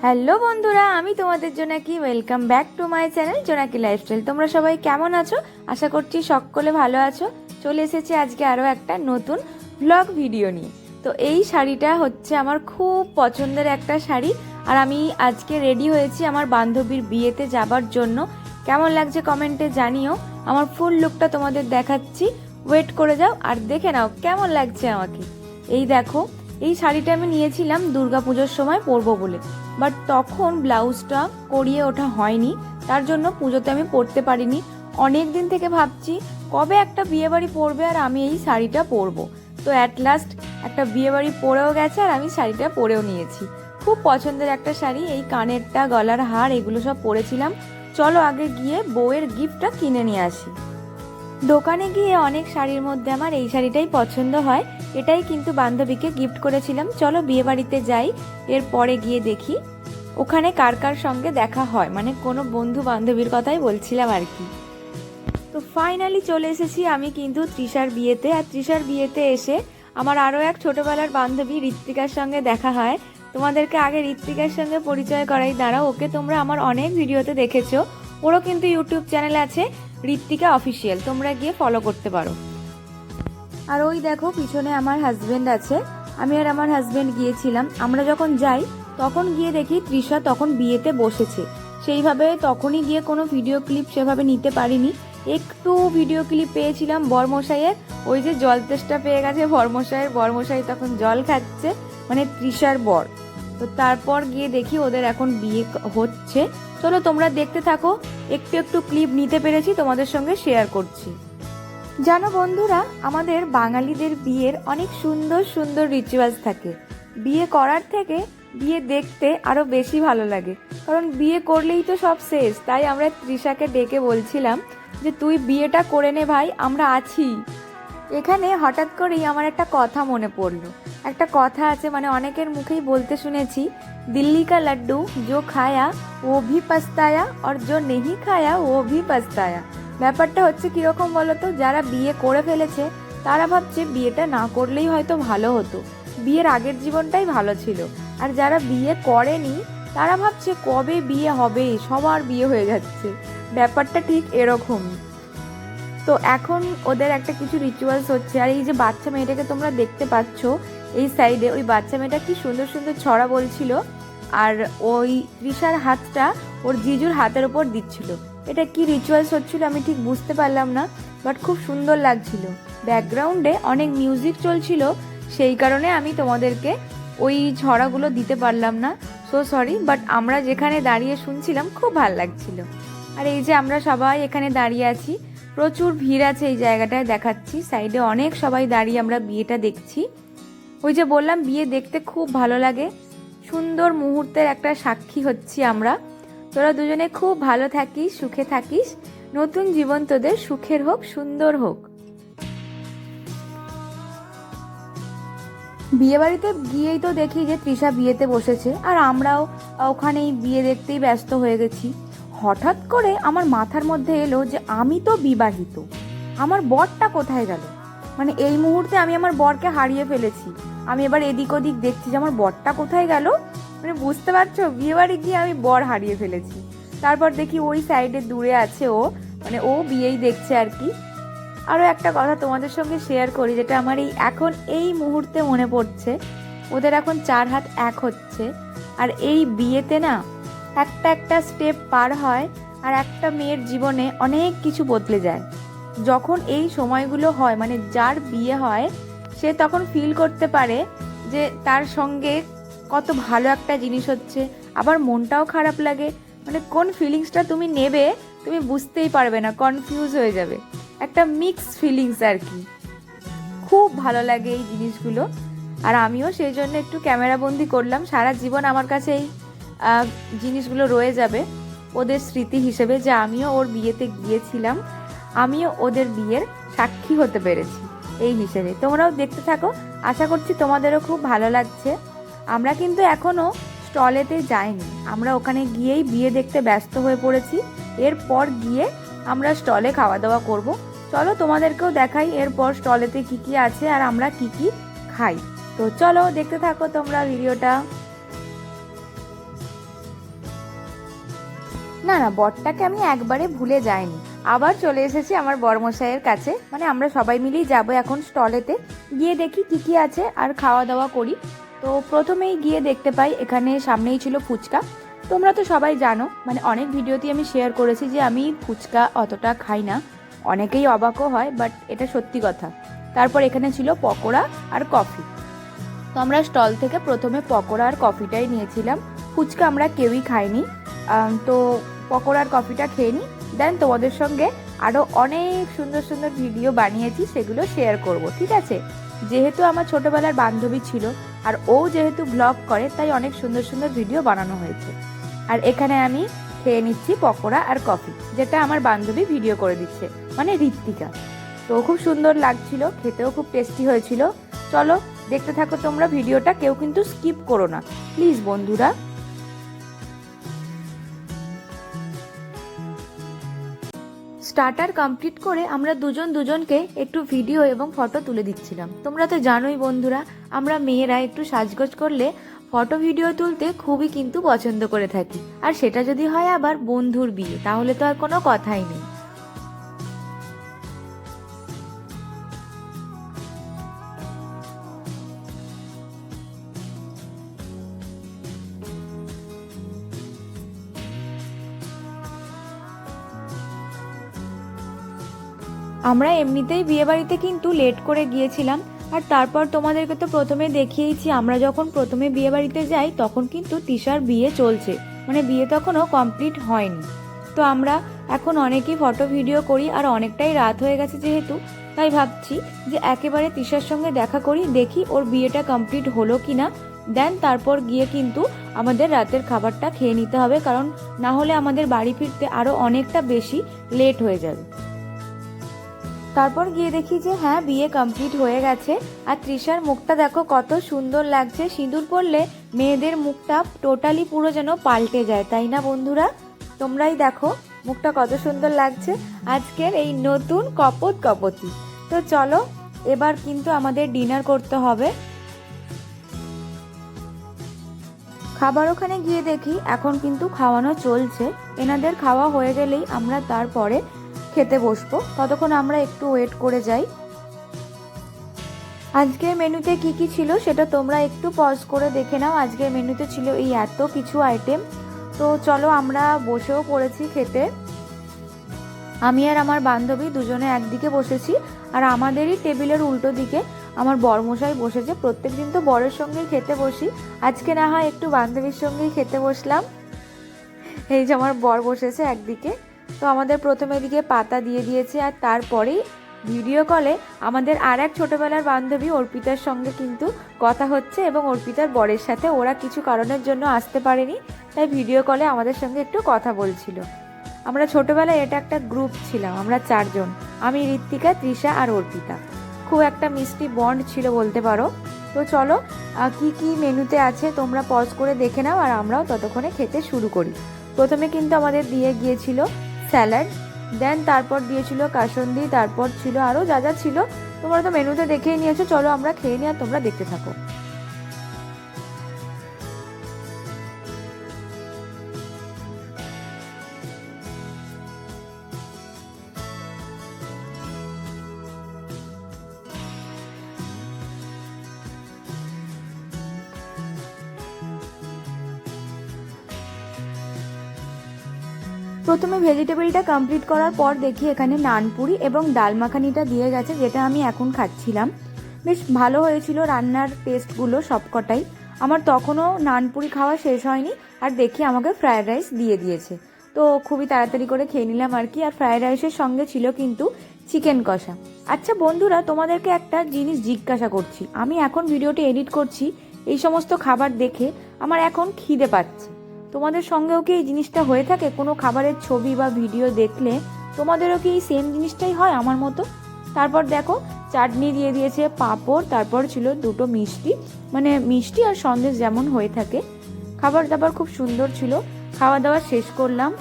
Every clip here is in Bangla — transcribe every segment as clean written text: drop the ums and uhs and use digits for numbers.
হ্যালো বন্ধুরা, আমি তোমাদের জোনাকি। Welcome back to my channel জোনাকি লাইফস্টাইল। তোমরা সবাই কেমন আছো? আশা করছি সকলে ভালো আছো। চলে এসেছি আজকে আরও একটা নতুন ব্লগ ভিডিও নিয়ে। তো এই শাড়িটা হচ্ছে আমার খুব পছন্দের একটা শাড়ি, আর আমি আজকে রেডি হয়েছি আমার বান্ধবীর বিয়েতে যাবার জন্য। কেমন লাগছে কমেন্টে জানিও। আমার ফুল লুকটা তোমাদের দেখাচ্ছি, ওয়েট করে যাও আর দেখে নাও কেমন লাগছে আমাকে। এই দেখো, এই শাড়িটা আমি নিয়েছিলাম দুর্গাপুজোর সময় পরবো বলে, বাট তখন ব্লাউজটা করিয়ে ওঠা হয়নি, তার জন্য পুজোতে আমি পরতে পারিনি। অনেক দিন থেকে ভাবছি কবে একটা বিয়েবাড়ি পরবে আর আমি এই শাড়িটা পরবো। তো অ্যাট লাস্ট একটা বিয়েবাড়ি পরেও গেছে আর আমি শাড়িটা পরেও নিয়েছি। খুব পছন্দের একটা শাড়ি। এই কানেরটা, গলার হার এগুলো সব পরেছিলাম। চলো আগে গিয়ে বউয়ের গিফটটা কিনে নিয়ে আসি। দোকানে গিয়ে অনেক শাড়ির মধ্যে আমার এই শাড়িটাই পছন্দ হয়। এটাই কিন্তু বান্ধবীকে গিফট করেছিলাম। চলো বিয়ে বাড়িতে যাই, এরপরে গিয়ে দেখি ওখানে কার কার সঙ্গে দেখা হয়, মানে কোনো বন্ধু বান্ধবীর কথাই বলছিলাম আর কি। তো ফাইনালি চলে এসেছি আমি কিন্তু তৃষার বিয়েতে। আর তৃষার বিয়েতে এসে আমার আরও এক ছোটোবেলার বান্ধবী ঋত্বিকার সঙ্গে দেখা হয়। তোমাদেরকে আগে ঋত্বিকার সঙ্গে পরিচয় করাই, দাঁড়াও। ওকে তোমরা আমার অনেক ভিডিওতে দেখেছো, ওরও কিন্তু ইউটিউব চ্যানেল আছে ঋত্বিকা অফিসিয়াল, তোমরা গিয়ে ফলো করতে পারো। আর ওই দেখো পিছনে আমার হাজবেন্ড আছে। আমি আর আমার হাজবেন্ড গিয়েছিলাম। আমরা যখন যাই তখন গিয়ে দেখি তৃষা তখন বিয়েতে বসেছে। সেইভাবে তখনই গিয়ে কোনো ভিডিও ক্লিপ সেভাবে নিতে পারিনি। একটু ভিডিও ক্লিপ পেয়েছিলাম বরমশাইয়ের, ওই যে জল তেষ্টা পেয়ে গেছে বরমশাইয়ের, বরমশাই তখন জল খাচ্ছে, মানে তৃষার বর। তো তারপর গিয়ে দেখি ওদের এখন বিয়ে হচ্ছে। চলো তোমরা দেখতে থাকো, একটু একটু ক্লিপ নিতে পেরেছি তোমাদের সঙ্গে শেয়ার করছি। জানো বন্ধুরা, আমাদের বাঙালিদের বিয়ের অনেক সুন্দর সুন্দর রিচুয়ালস থাকে। বিয়ে করার থেকে বিয়ে দেখতে আরো বেশি ভালো লাগে, কারণ বিয়ে করলেই তো সব শেষ। তাই আমরা তৃষাকে ডেকে বলছিলাম যে তুই বিয়েটা করে নে ভাই, আমরা আছি। এখানে হঠাৎ করেই আমার একটা কথা মনে পড়লো। একটা কথা আছে, মানে অনেকের মুখেই বলতে শুনেছি, দিল্লি কা লাড্ডু জো খায়া ও ভি পস্তায়া আর জো নেহি খায়া ও ভি পস্তায়া। ব্যাপারটা হচ্ছে কিরকম বলতো, যারা বিয়ে করে ফেলেছে তারা ভাবছে বিয়েটা না করলেই হয়তো ভালো হতো, বিয়ের আগের জীবনটাই ভালো ছিল। আর যারা বিয়ে করেনি তারা ভাবছে কবে বিয়ে হবে, সবার বিয়ে হয়ে যাচ্ছে। ব্যাপারটা ঠিক এরকমই। তো এখন ওদের একটা কিছু রিচুয়ালস হচ্ছে। আর এই যে বাচ্চা মেয়েটাকে তোমরা দেখতে পাচ্ছ এই সাইডে, ওই বাচ্চা মেয়েটা কি সুন্দর সুন্দর ছড়া বলছিল, আর ওই তৃষার হাতটা ওর জিজুর হাতের ওপর দিচ্ছিল। এটা কি রিচুয়ালস হচ্ছিল আমি ঠিক বুঝতে পারলাম না, বাট খুব সুন্দর লাগছিল। ব্যাকগ্রাউন্ডে অনেক মিউজিক চলছিল, সেই কারণে আমি তোমাদেরকে ওই ছড়াগুলো দিতে পারলাম না, সো সরি। বাট আমরা যেখানে দাঁড়িয়ে শুনছিলাম খুব ভালো লাগছিল। আর এই যে আমরা সবাই এখানে দাঁড়িয়ে আছি, প্রচুর ভিড় আছে এই জায়গাটায়, দেখাচ্ছি সাইডে অনেক সবাই দাঁড়িয়ে আমরা বিয়েটা দেখছি। ওই যে বললাম বিয়ে দেখতে খুব ভালো লাগে, সুন্দর মুহূর্তের একটা সাক্ষী হচ্ছি আমরা। তোরা দুজনে খুব ভালো থাকিস, সুখে থাকিস, নতুন জীবন তোদের সুখের হোক, সুন্দর হোক। বিয়ে বাড়িতে গিয়েই তো দেখি যে তৃষা বিয়েতে বসেছে, আর আমরাও ওখানেই বিয়ে দেখতেই ব্যস্ত হয়ে গেছি। হঠাৎ করে আমার মাথার মধ্যে এলো যে আমি তো বিবাহিত, আমার বরটা কোথায় গেল। মানে এই মুহূর্তে আমি আমার বরকে হারিয়ে ফেলেছি। আমি এবার এদিক ওদিক দেখছি যে আমার বরটা কোথায় গেল। মানে বুঝতে পারছো, বিয়ে বাড়ি গিয়ে আমি বর হারিয়ে ফেলেছি। তারপর দেখি ওই সাইডে দূরে আছে ও, মানে ও বিয়েই দেখছে আর কি। আরও একটা কথা তোমাদের সঙ্গে শেয়ার করি, যেটা আমার এখন এই মুহূর্তে মনে পড়ছে। ওদের এখন 4 হাত এক হচ্ছে, আর এই বিয়েতে না একটা একটা স্টেপ পার হয়, আর একটা মেয়ের জীবনে অনেক কিছু বদলে যায়। যখন এই সময়গুলো হয়, মানে যার বিয়ে হয় সে তখন ফিল করতে পারে যে তার সঙ্গে কত ভালো একটা জিনিস হচ্ছে, আবার মনটাও খারাপ লাগে। মানে কোন ফিলিংসটা তুমি নেবে তুমি বুঝতেই পারবে না, কনফিউজ হয়ে যাবে। একটা মিক্স ফিলিংস আর কি। খুব ভালো লাগে এই জিনিসগুলো। আর আমিও সেই জন্য একটু ক্যামেরাবন্দি করলাম। সারা জীবন আমার কাছে এই জিনিসগুলো রয়ে যাবে ওদের স্মৃতি হিসেবে, যে আমিও ওর বিয়েতে গিয়েছিলাম, আমিও ওদের বিয়ের সাক্ষী হতে পেরেছি এই হিসেবে। তোমরাও দেখতে থাকো, আশা করছি তোমাদেরও খুব ভালো লাগছে। আমরা কিন্তু এখনো স্টলেতে যাইনি, আমরা ওখানে গিয়েই বিয়ে দেখতে ব্যস্ত হয়ে পড়েছি। এরপর গিয়ে আমরা স্টলে খাওয়া দাওয়া করব। চলো তোমাদেরকেও দেখাই এরপর স্টলেতে কি কি আছে আর আমরা কি কি খাই। তো চলো দেখতে থাকো তোমরা ভিডিওটা। না না, বরটাকে আমি একবারে ভুলে যাইনি, আবার চলে এসেছি আমার বরমশাইয়ের কাছে। মানে আমরা সবাই মিলেই যাবো এখন স্টলেতে, গিয়ে দেখি কি কি আছে আর খাওয়া দাওয়া করি। তো প্রথমেই গিয়ে দেখতে পাই এখানে সামনেই ছিল ফুচকা। তোমরা তো সবাই জানো, মানে অনেক ভিডিওতেই আমি শেয়ার করেছি যে আমি ফুচকা অতটা খাই না, অনেকেই অবাকও হয়, বাট এটা সত্যি কথা। তারপর এখানে ছিল পকোড়া আর কফি। তো আমরা স্টল থেকে প্রথমে পকোড়া আর কফিটাই নিয়েছিলাম, ফুচকা আমরা কেউই খাইনি। তো পকোড়া আর কফিটা খেয়ে নিই, দেন তোমাদের সঙ্গে আরও অনেক সুন্দর সুন্দর ভিডিও বানিয়েছি, সেগুলো শেয়ার করব, ঠিক আছে? যেহেতু আমার ছোটোবেলার বান্ধবী ছিল আর ও যেহেতু ব্লগ করে, তাই অনেক সুন্দর সুন্দর ভিডিও বানানো হয়েছে। আর এখানে আমি খেয়ে নিচ্ছি পকোড়া আর কফি, যেটা আমার বান্ধবী ভিডিও করে দিচ্ছে, মানে ঋত্বিকা। তো খুব সুন্দর লাগছিল, খেতেও খুব টেস্টি হয়েছিল। চলো দেখতে থাকো তোমরা ভিডিওটা, কেউ কিন্তু স্কিপ করো না প্লিজ বন্ধুরা। স্টার্টার কমপ্লিট করে আমরা দুজনকে একটু ভিডিও এবং ফটো তুলে দিচ্ছিলাম। তোমরা তো জানোই বন্ধুরা, আমরা মেয়েরা একটু সাজগোজ করলে ফটো ভিডিও তুলতে খুবই কিন্তু পছন্দ করে থাকি, আর সেটা যদি হয় আবার বন্ধুর বিয়ে, তাহলে তো আর কোনো কথাই নেই। আমরা এমনিতেই বিয়েবাড়িতে কিন্তু লেট করে গিয়েছিলাম, আর তারপর তোমাদেরকে তো প্রথমে দেখিয়েছি, আমরা যখন প্রথমে বিয়েবাড়িতে যাই তখন কিন্তু তিশার বিয়ে চলছে, মানে বিয়ে তখনও কমপ্লিট হয়নি। তো আমরা এখন অনেকেই ফটো ভিডিও করি, আর অনেকটাই রাত হয়ে গেছে যেহেতু, তাই ভাবছি যে একেবারে তিশার সঙ্গে দেখা করি, দেখি ওর বিয়েটা কমপ্লিট হলো কি না। দেন তারপর গিয়ে কিন্তু আমাদের রাতের খাবারটা খেয়ে নিতে হবে, কারণ না হলে আমাদের বাড়ি ফিরতে আরও অনেকটা বেশি লেট হয়ে যাবে। তারপর গিয়ে দেখি যে হ্যাঁ, বিয়ে কমপ্লিট হয়ে গেছে। আর তৃষার মুখটা দেখো কত সুন্দর লাগছে, সিঁদুর পরলে মেয়েদের মুখটা টোটালি পুরো যেন পাল্টে যায়, তাই না বন্ধুরা? তোমরাই দেখো মুখটা কত সুন্দর লাগছে আজকের এই নতুন কপতি। তো চলো এবার কিন্তু আমাদের ডিনার করতে হবে। খাবার ওখানে গিয়ে দেখি এখন কিন্তু খাওয়ানো চলছে, এনাদের খাওয়া হয়ে গেলেই আমরা তারপরে খেতে বসবো, ততক্ষণ আমরা একটু ওয়েট করে যাই। আজকের মেনুতে কি কি ছিল সেটা তোমরা একটু পজ করে দেখে নাও। আজকের মেনুতে ছিল এই এত কিছু আইটেম। তো চলো আমরা বসেও পড়েছি খেতে। আমি আর আমার বান্ধবী দুজনে একদিকে বসেছি, আর আমাদেরই টেবিলের উল্টো দিকে আমার বরমশাই বসেছে। প্রত্যেকদিন তো বরের সঙ্গেই খেতে বসি, আজকে না হয় একটু বান্ধবীর সঙ্গেই খেতে বসলাম। এই যে আমার বর বসেছে একদিকে। তো আমাদের প্রথমে দিকে পাতা দিয়ে দিয়েছে, আর তারপরেই ভিডিও কলে আমাদের আর এক ছোটোবেলার বান্ধবী অর্পিতার সঙ্গে কিন্তু কথা হচ্ছে, এবং অর্পিতার বরের সাথে ওরা কিছু কারণের জন্য আসতে পারেনি, তাই ভিডিও কলে আমাদের সঙ্গে একটু কথা বলছিল। আমরা ছোটোবেলায় এটা একটা গ্রুপ ছিলাম, আমরা চারজন, আমি, ঋত্বিকা, তৃষা আর অর্পিতা। খুব একটা মিষ্টি বন্ড ছিল বলতে পারো। তো চলো কি কি মেনুতে আছে তোমরা পজ করে দেখে নাও, আর আমরাও ততক্ষণে খেতে শুরু করি। প্রথমে কিন্তু আমাদের দিয়ে গিয়েছিল স্যালাড, দেন তারপর দিয়েছিল কাসন্দি, তারপর ছিল আরও যা যা ছিল তোমরা তো মেনুতে দেখেই নিয়েছো। চলো আমরা খেয়ে নিই আর তোমরা দেখতে থাকো। প্রথমে ভেজিটেবলটা কমপ্লিট করার পর দেখি এখানে নানপুরি এবং ডাল মাখানিটা দিয়ে গেছে, যেটা আমি এখন খাচ্ছিলাম। বেশ ভালো হয়েছিল রান্নার টেস্টগুলো সবকটাই। আমার তখনও নানপুরি খাওয়া শেষ হয়নি, আর দেখি আমাকে ফ্রায়েড রাইস দিয়ে দিয়েছে। তো খুবই তাড়াতাড়ি করে খেয়ে নিলাম আর কি। আর ফ্রায়েড রাইসের সঙ্গে ছিল কিন্তু চিকেন কষা। আচ্ছা বন্ধুরা, তোমাদেরকে একটা জিনিস জিজ্ঞাসা করছি, আমি এখন ভিডিওটি এডিট করছি, এই সমস্ত খাবার দেখে আমার এখন খিদে পাচ্ছে। তোমাদের সঙ্গেও কি এই জিনিসটা হয়ে থাকে? কোনো খাবারের ছবি বা ভিডিও দেখলে তোমাদেরও কি এই সেম জিনিসটাই হয় আমার মতো? তারপর দেখো চাটনি দিয়ে দিয়েছে, পাঁপড়, তারপর ছিল দুটো মিষ্টি, মানে মিষ্টি আর সন্দেশ যেমন হয়ে থাকে। খাবার দাবার খুব সুন্দর ছিল। খাওয়া দাওয়া শেষ করলাম।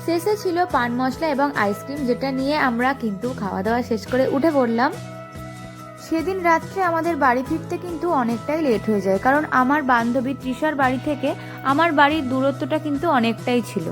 শেষে ছিল পান মশলা এবং আইসক্রিম, যেটা নিয়ে আমরা কিন্তু খাওয়া দাওয়া শেষ করে উঠে পড়লাম। সেদিন রাত্রে আমাদের বাড়ি ফিরতে কিন্তু অনেকটাই লেট হয়ে যায়, কারণ আমার বান্ধবী তৃষার বাড়ি থেকে আমার বাড়ির দূরত্বটা কিন্তু অনেকটাই ছিল।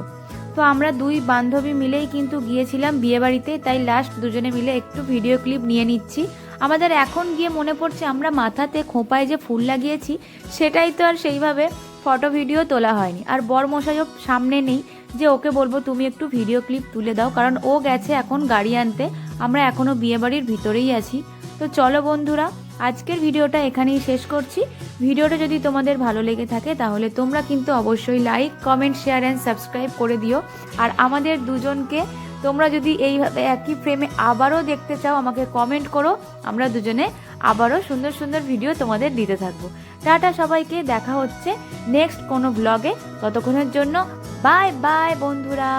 তো আমরা দুই বান্ধবী মিলেই কিন্তু গিয়েছিলাম বিয়েবাড়িতে, তাই লাস্ট দুজনে মিলে একটু ভিডিও ক্লিপ নিয়ে নিচ্ছি। আমাদের এখন গিয়ে মনে পড়ছে আমরা মাথাতে খোঁপায় যে ফুল লাগিয়েছি সেটাই তো আর সেইভাবে ফটো ভিডিও তোলা হয়নি। আর বরমশাইও সামনে নেই যে ওকে বলবো তুমি একটু ভিডিও ক্লিপ তুলে দাও, কারণ ও গেছে এখন গাড়ি আনতে, আমরা এখনও বিয়েবাড়ির ভিতরেই আছি। তো চলো বন্ধুরা, আজকের ভিডিওটা এখানেই শেষ করছি। ভিডিওটা যদি তোমাদের ভালো লেগে থাকে তাহলে তোমরা কিন্তু অবশ্যই like, comment, share and subscribe করে দিও। আর আমাদের দুজনকে তোমরা যদি এইভাবে একই ফ্রেমে আবারও দেখতে চাও আমাকে কমেন্ট করো, আমরা দুজনে আবারও সুন্দর সুন্দর ভিডিও তোমাদের দিতে থাকবো। টাটা সবাইকে, দেখা হচ্ছে নেক্সট কোনো ব্লগে। ততক্ষণের জন্য বাই বাই বন্ধুরা।